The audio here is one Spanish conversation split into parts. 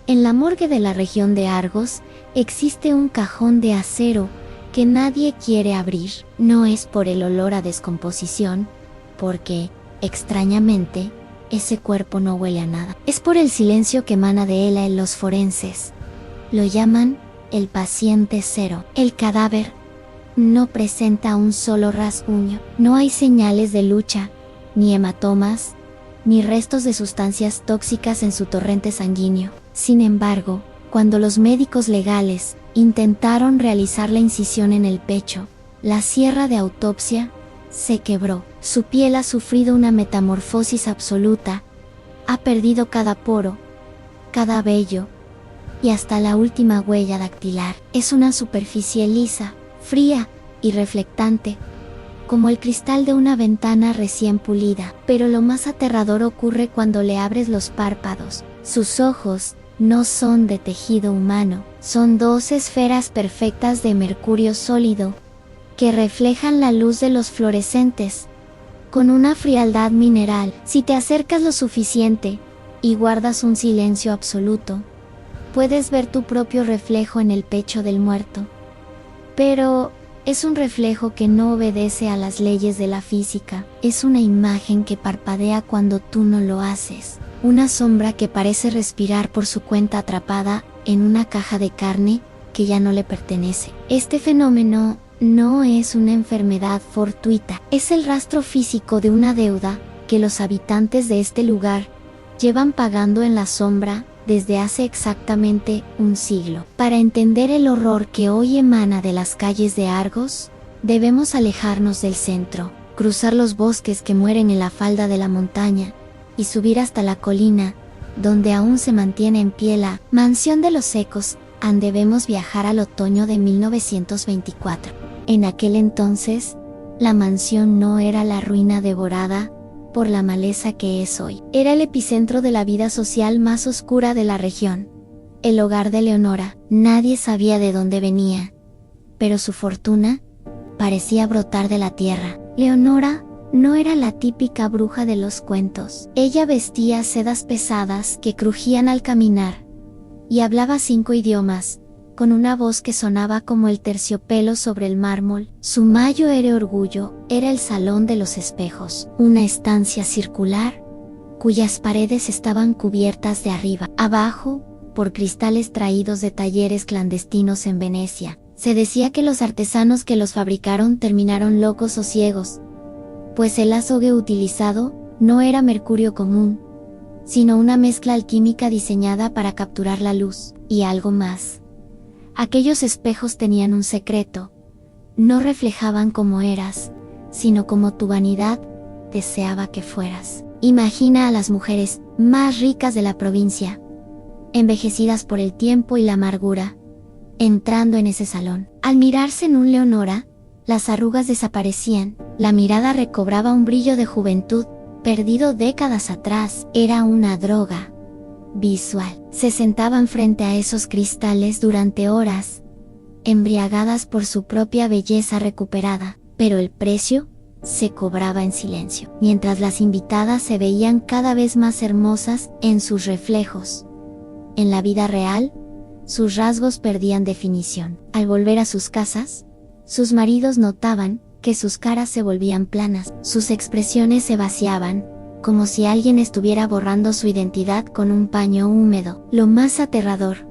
En la morgue de la región de Argos existe un cajón de acero que nadie quiere abrir. No es por el olor a descomposición, porque, extrañamente, ese cuerpo no huele a nada. Es por el silencio que emana de él en los forenses. Lo llaman el paciente cero. El cadáver no presenta un solo rasguño. No hay señales de lucha, ni hematomas, ni restos de sustancias tóxicas en su torrente sanguíneo. Sin embargo, cuando los médicos legales intentaron realizar la incisión en el pecho, la sierra de autopsia se quebró. Su piel ha sufrido una metamorfosis absoluta, ha perdido cada poro, cada vello y hasta la última huella dactilar. Es una superficie lisa, fría y reflectante, como el cristal de una ventana recién pulida. Pero lo más aterrador ocurre cuando le abres los párpados. Sus ojos no son de tejido humano, son 2 esferas perfectas de mercurio sólido, que reflejan la luz de los fluorescentes, con una frialdad mineral. Si te acercas lo suficiente, y guardas un silencio absoluto, puedes ver tu propio reflejo en el pecho del muerto. Pero es un reflejo que no obedece a las leyes de la física, es una imagen que parpadea cuando tú no lo haces. Una sombra que parece respirar por su cuenta atrapada en una caja de carne que ya no le pertenece. Este fenómeno no es una enfermedad fortuita, es el rastro físico de una deuda que los habitantes de este lugar llevan pagando en la sombra desde hace exactamente un siglo. Para entender el horror que hoy emana de las calles de Argos, debemos alejarnos del centro, cruzar los bosques que mueren en la falda de la montaña, y subir hasta la colina, donde aún se mantiene en pie la Mansión de los Ecos. Debemos viajar al otoño de 1924. En aquel entonces, la mansión no era la ruina devorada por la maleza que es hoy. Era el epicentro de la vida social más oscura de la región. El hogar de Leonora. Nadie sabía de dónde venía, pero su fortuna parecía brotar de la tierra. Leonora no era la típica bruja de los cuentos. Ella vestía sedas pesadas que crujían al caminar, y hablaba 5 idiomas, con una voz que sonaba como el terciopelo sobre el mármol. Su mayor orgullo era el Salón de los Espejos, una estancia circular, cuyas paredes estaban cubiertas de arriba abajo por cristales traídos de talleres clandestinos en Venecia. Se decía que los artesanos que los fabricaron terminaron locos o ciegos, pues el azogue utilizado no era mercurio común, sino una mezcla alquímica diseñada para capturar la luz. Y algo más. Aquellos espejos tenían un secreto. No reflejaban cómo eras, sino como tu vanidad deseaba que fueras. Imagina a las mujeres más ricas de la provincia, envejecidas por el tiempo y la amargura, entrando en ese salón. Al mirarse en un Leonora, las arrugas desaparecían, la mirada recobraba un brillo de juventud perdido décadas atrás. Era una droga visual. Se sentaban frente a esos cristales durante horas, embriagadas por su propia belleza recuperada, pero el precio se cobraba en silencio, mientras las invitadas se veían cada vez más hermosas en sus reflejos. En la vida real, sus rasgos perdían definición. Al volver a sus casas, sus maridos notaban que sus caras se volvían planas, sus expresiones se vaciaban, como si alguien estuviera borrando su identidad con un paño húmedo. Lo más aterrador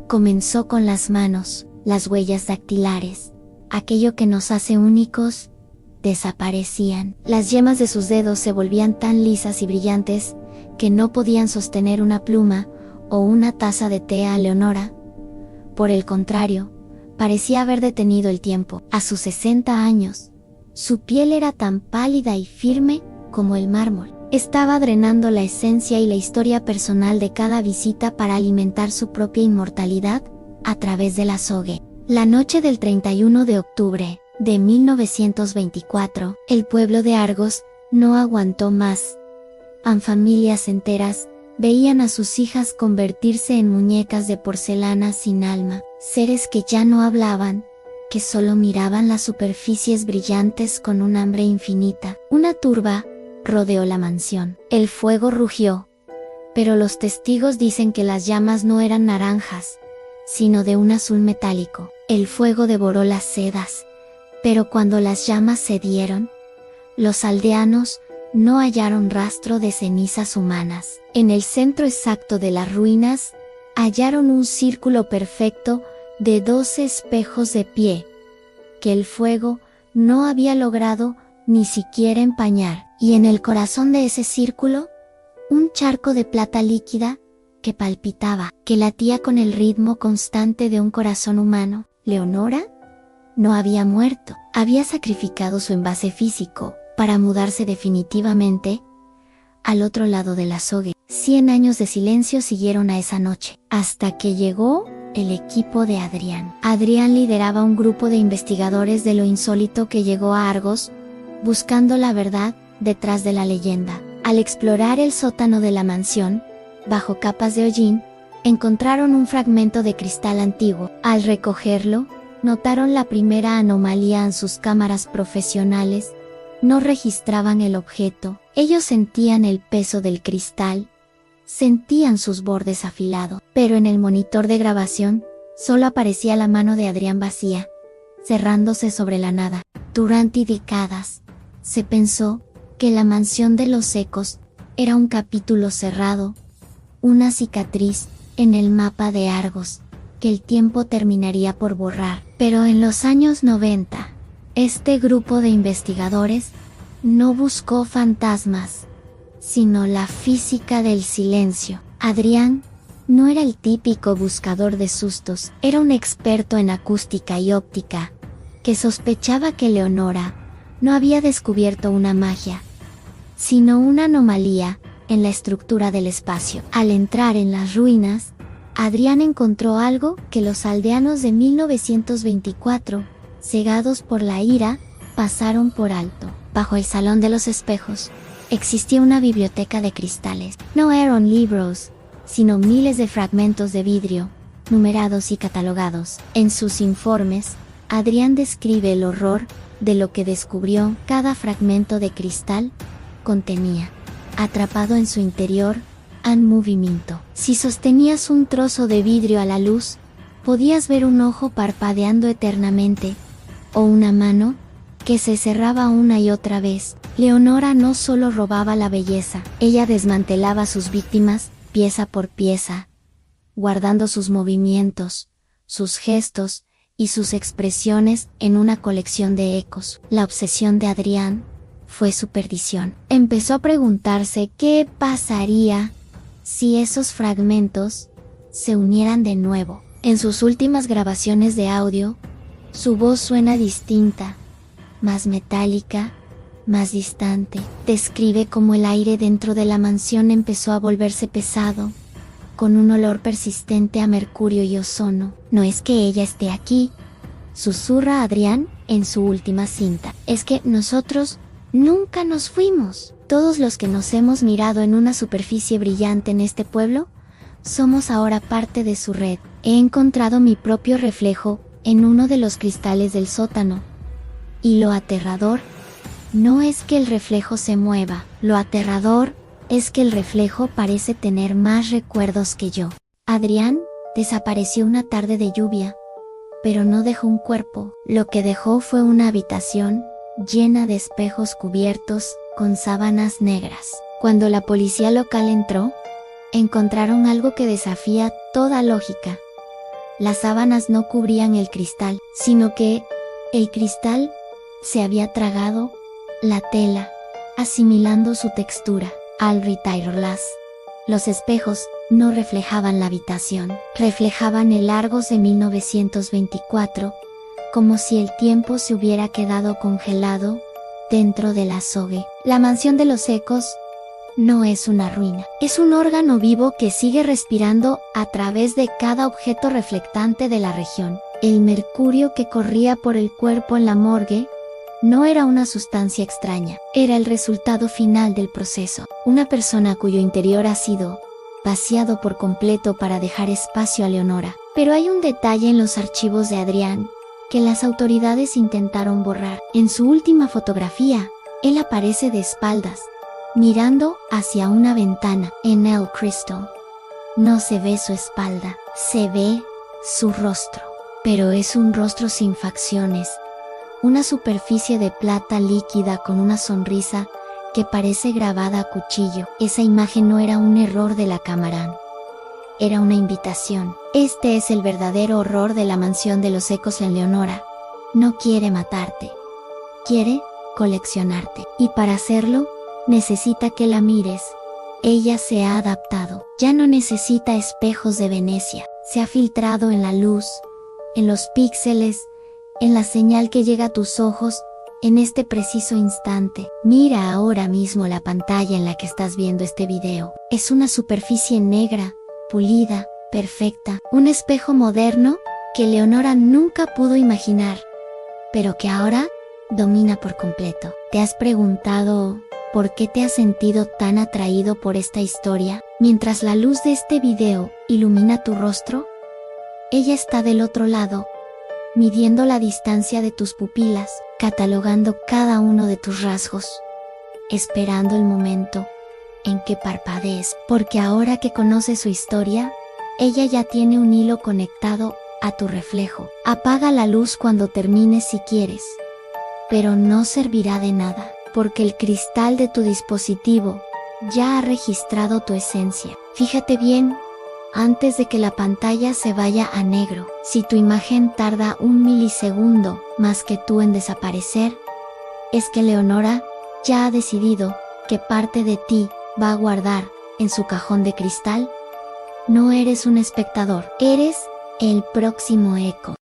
comenzó con las manos. Las huellas dactilares, aquello que nos hace únicos, desaparecían. Las yemas de sus dedos se volvían tan lisas y brillantes que no podían sostener una pluma o una taza de té a Leonora. Por el contrario, parecía haber detenido el tiempo. A sus 60 años, su piel era tan pálida y firme como el mármol. Estaba drenando la esencia y la historia personal de cada visita para alimentar su propia inmortalidad a través del azogue. La noche del 31 de octubre de 1924, el pueblo de Argos no aguantó más. Familias enteras veían a sus hijas convertirse en muñecas de porcelana sin alma, seres que ya no hablaban, que solo miraban las superficies brillantes con un hambre infinita. Una turba rodeó la mansión. El fuego rugió, pero los testigos dicen que las llamas no eran naranjas, sino de un azul metálico. El fuego devoró las sedas, pero cuando las llamas cedieron, los aldeanos no hallaron rastro de cenizas humanas. En el centro exacto de las ruinas, hallaron un círculo perfecto de 12 espejos de pie, que el fuego no había logrado ni siquiera empañar. Y en el corazón de ese círculo, un charco de plata líquida que palpitaba, que latía con el ritmo constante de un corazón humano. Leonora no había muerto, había sacrificado su envase físico para mudarse definitivamente al otro lado del azogue. 100 años de silencio siguieron a esa noche, hasta que llegó el equipo de Adrián. Adrián lideraba un grupo de investigadores de lo insólito que llegó a Argos, buscando la verdad detrás de la leyenda. Al explorar el sótano de la mansión, bajo capas de hollín, encontraron un fragmento de cristal antiguo. Al recogerlo, notaron la primera anomalía en sus cámaras profesionales. No registraban el objeto. Ellos sentían el peso del cristal, sentían sus bordes afilados, pero en el monitor de grabación solo aparecía la mano de Adrián vacía, cerrándose sobre la nada. Durante décadas, se pensó que la mansión de los Ecos era un capítulo cerrado, una cicatriz en el mapa de Argos, que el tiempo terminaría por borrar. Pero en los años 90, este grupo de investigadores no buscó fantasmas, sino la física del silencio. Adrián no era el típico buscador de sustos, era un experto en acústica y óptica, que sospechaba que Leonora no había descubierto una magia, sino una anomalía en la estructura del espacio. Al entrar en las ruinas, Adrián encontró algo que los aldeanos de 1924, cegados por la ira, pasaron por alto. Bajo el Salón de los Espejos, existía una biblioteca de cristales. No eran libros, sino miles de fragmentos de vidrio, numerados y catalogados. En sus informes, Adrián describe el horror de lo que descubrió. Cada fragmento de cristal contenía, atrapado en su interior, un movimiento. Si sostenías un trozo de vidrio a la luz, podías ver un ojo parpadeando eternamente, o una mano que se cerraba una y otra vez. Leonora no solo robaba la belleza, ella desmantelaba a sus víctimas, pieza por pieza, guardando sus movimientos, sus gestos y sus expresiones en una colección de ecos. La obsesión de Adrián fue su perdición. Empezó a preguntarse qué pasaría si esos fragmentos se unieran de nuevo. En sus últimas grabaciones de audio, su voz suena distinta, más metálica, más distante. Describe cómo el aire dentro de la mansión empezó a volverse pesado, con un olor persistente a mercurio y ozono. No es que ella esté aquí, susurra Adrián en su última cinta. Es que nosotros nunca nos fuimos. Todos los que nos hemos mirado en una superficie brillante en este pueblo, somos ahora parte de su red. He encontrado mi propio reflejo en uno de los cristales del sótano. Y lo aterrador no es que el reflejo se mueva, lo aterrador es que el reflejo parece tener más recuerdos que yo. Adrián desapareció una tarde de lluvia, pero no dejó un cuerpo. Lo que dejó fue una habitación llena de espejos cubiertos con sábanas negras. Cuando la policía local entró, encontraron algo que desafía toda lógica. Las sábanas no cubrían el cristal, sino que el cristal se había tragado la tela, asimilando su textura. Al retirarlas, los espejos no reflejaban la habitación, reflejaban el Argos de 1924, como si el tiempo se hubiera quedado congelado dentro del azogue. La mansión de los Ecos no es una ruina, es un órgano vivo que sigue respirando a través de cada objeto reflectante de la región. El mercurio que corría por el cuerpo en la morgue no era una sustancia extraña, era el resultado final del proceso. Una persona cuyo interior ha sido vaciado por completo para dejar espacio a Leonora. Pero hay un detalle en los archivos de Adrián que las autoridades intentaron borrar. En su última fotografía, él aparece de espaldas, mirando hacia una ventana en el crystal. No se ve su espalda, se ve su rostro. Pero es un rostro sin facciones, una superficie de plata líquida con una sonrisa que parece grabada a cuchillo. Esa imagen no era un error de la cámara. Era una invitación. Este es el verdadero horror de la mansión de los ecos en Leonora. No quiere matarte. Quiere coleccionarte. Y para hacerlo, necesita que la mires. Ella se ha adaptado. Ya no necesita espejos de Venecia. Se ha filtrado en la luz, en los píxeles, en la señal que llega a tus ojos, en este preciso instante. Mira ahora mismo la pantalla en la que estás viendo este video. Es una superficie negra, pulida, perfecta. Un espejo moderno que Leonora nunca pudo imaginar, pero que ahora domina por completo. ¿Te has preguntado por qué te has sentido tan atraído por esta historia? Mientras la luz de este video ilumina tu rostro, ella está del otro lado, midiendo la distancia de tus pupilas, catalogando cada uno de tus rasgos, esperando el momento en que parpadees, porque ahora que conoces su historia, ella ya tiene un hilo conectado a tu reflejo. Apaga la luz cuando termines si quieres, pero no servirá de nada, porque el cristal de tu dispositivo ya ha registrado tu esencia. Fíjate bien, antes de que la pantalla se vaya a negro. Si tu imagen tarda 1 milisegundo más que tú en desaparecer, es que Leonora ya ha decidido qué parte de ti va a guardar en su cajón de cristal. No eres un espectador, eres el próximo eco.